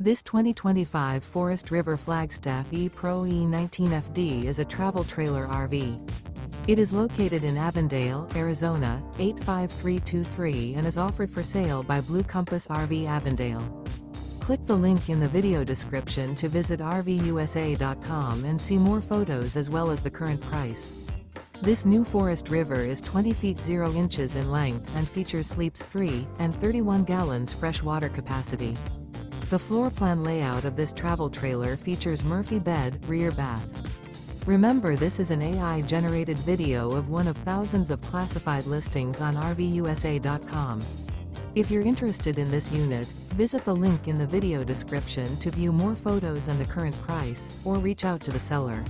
This 2025 Forest River Flagstaff E-Pro E19FD is a travel trailer RV. It is located in Avondale, Arizona, 85323 and is offered for sale by Blue Compass RV Avondale. Click the link in the video description to visit RVUSA.com and see more photos as well as the current price. This new Forest River is 20 feet 0 inches in length and features sleeps 3 and 31 gallons fresh water capacity. The floor plan layout of this travel trailer features Murphy bed, rear bath. Remember, this is an AI-generated video of one of thousands of classified listings on RVUSA.com. If you're interested in this unit, visit the link in the video description to view more photos and the current price, or reach out to the seller.